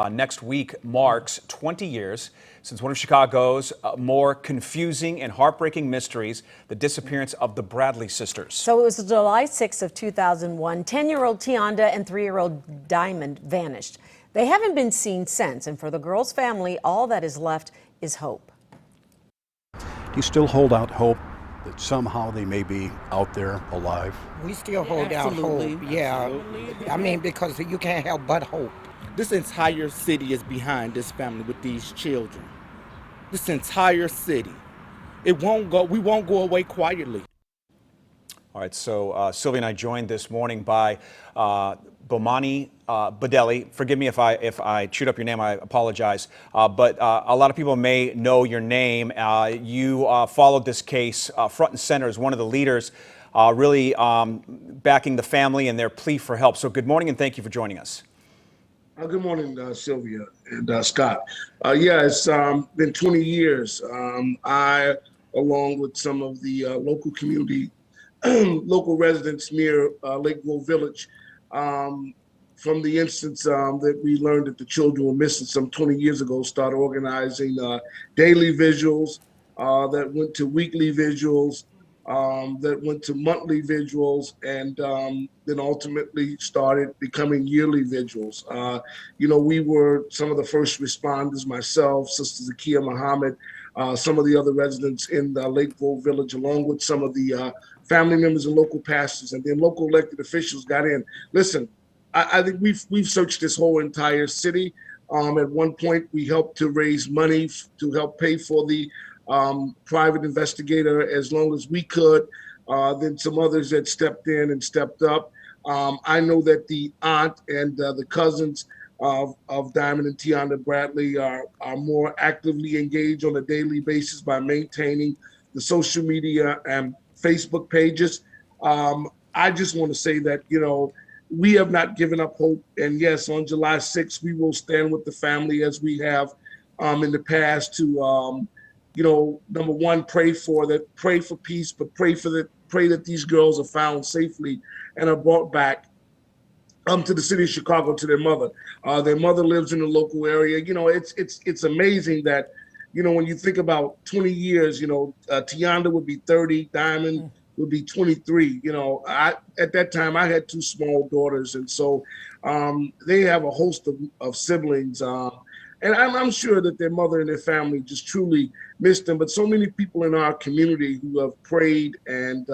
Next week marks 20 years since one of Chicago's more confusing and heartbreaking mysteries, the disappearance of the Bradley sisters. So it was July 6th of 2001. 10-year-old Tianda and 3-year-old Diamond vanished. They haven't been seen since, and for the girls' family, all that is left is hope. Do you still hold out hope that somehow they may be out there alive? We still hold out hope, yeah. Absolutely. I mean, because you can't help but hope. This entire city is behind this family with these children. This entire city. We won't go away quietly. All right, so Sylvia and I joined this morning by Bomani Bedeli. Forgive me if I chewed up your name, I apologize. But a lot of people may know your name. You followed this case front and center as one of the leaders, really backing the family and their plea for help. So good morning and thank you for joining us. Good morning, Sylvia and Scott. Yeah, it's been 20 years. I, along with some of the local community, local residents near Lake Grove Village, from the instance that we learned that the children were missing some 20 years ago, started organizing daily vigils that went to weekly vigils, that went to monthly vigils, and then ultimately started becoming yearly vigils. We were some of the first responders, myself, Sister Zakia Muhammad, some of the other residents in the Lake Grove Village, along with some of the family members and local pastors, and then local elected officials got in. Listen, I think we've searched this whole entire city. At one point, we helped to raise money to help pay for the private investigator as long as we could. Then some others that stepped in and stepped up. I know that the aunt and the cousins of Diamond and Tianda Bradley are more actively engaged on a daily basis by maintaining the social media and Facebook pages. I just want to say that, we have not given up hope. And yes, on July 6th, we will stand with the family as we have in the past to number one, pray for peace, but pray that these girls are found safely and are brought back to the city of Chicago to their mother. Their mother lives in the local area. It's amazing that, when you think about 20 years, Tianda would be 30, Diamond would be 23. At that time I had 2 small daughters, and so they have a host of siblings. And I'm sure that their mother and their family just truly missed them. But so many people in our community who have prayed and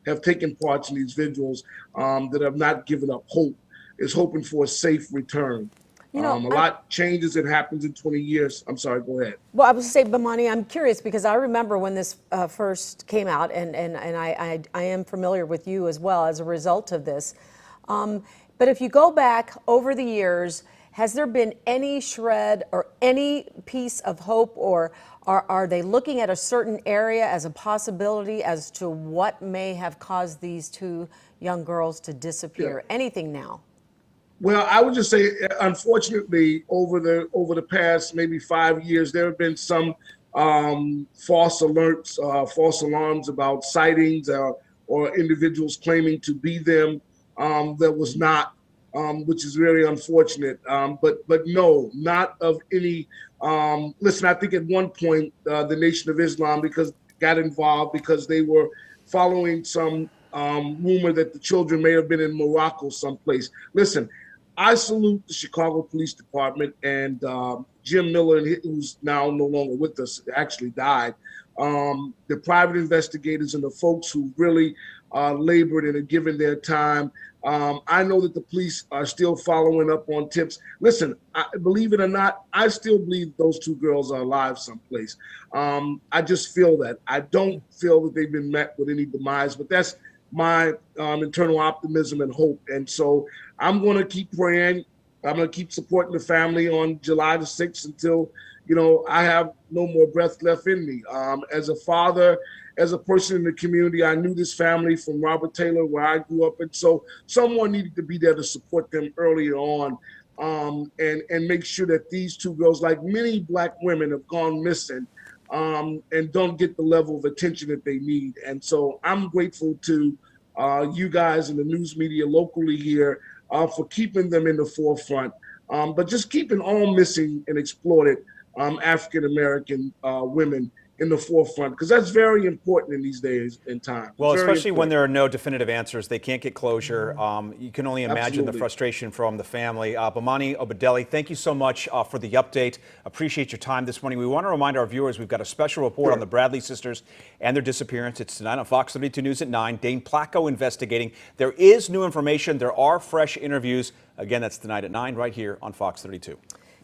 have taken parts in these vigils that have not given up hope is hoping for a safe return. A lot changes and happens in 20 years. I'm sorry, go ahead. Well, I was going to say, Bomani, I'm curious because I remember when this first came out, and I am familiar with you as well as a result of this. But if you go back over the years, has there been any shred or any piece of hope, or are they looking at a certain area as a possibility as to what may have caused these 2 young girls to disappear? Yeah. Anything now? Well, I would just say, unfortunately, over the past maybe 5 years, there have been some false alerts, false alarms about sightings or individuals claiming to be them that was not. Which is very unfortunate, but no, not of any. Listen, I think at one point the Nation of Islam got involved because they were following some rumor that the children may have been in Morocco someplace. Listen, I salute the Chicago Police Department and Jim Miller, who's now no longer with us, actually died. The private investigators and the folks who really labored and have given their time. I know that the police are still following up on tips. Listen, believe it or not, I still believe those 2 girls are alive someplace. I just feel that. I don't feel that they've been met with any demise, but that's my internal optimism and hope. And so I'm going to keep praying. I'm going to keep supporting the family on July the 6th until, I have no more breath left in me. As a father, as a person in the community, I knew this family from Robert Taylor, where I grew up. And so someone needed to be there to support them earlier on and make sure that these 2 girls, like many Black women, have gone missing and don't get the level of attention that they need. And so I'm grateful to you guys in the news media locally here for keeping them in the forefront. but just keeping all missing and exploited African American women in the forefront, because that's very important in these days and times. Well, Very especially when important. there are no definitive answers, they can't get closure. You can only imagine the Absolutely. frustration from the family. Bomani Obadeli, thank you so much for the update. Appreciate your time this morning. We want to remind our viewers we've got a special report on the Bradley sisters and their disappearance. It's tonight on Fox 32 News at 9. Dane Placco investigating. There is new information. There are fresh interviews. Again, that's tonight at 9 right here on Fox 32.